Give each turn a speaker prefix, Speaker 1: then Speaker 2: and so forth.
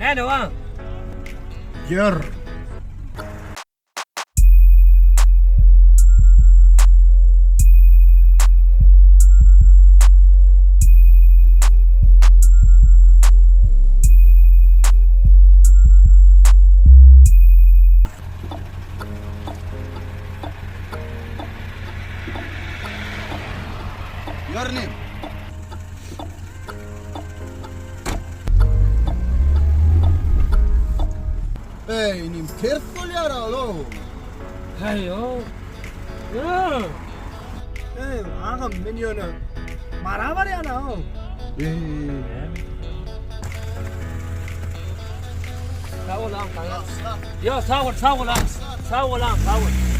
Speaker 1: 哎，老王，
Speaker 2: Yer. Your name? Hey, nim careful yaralo.
Speaker 1: 哎呦，嗯，
Speaker 2: Hey, aga minion. Marabar yana. Hey.
Speaker 1: 杀我浪，杀我，要杀我，杀我浪，杀我浪，杀我。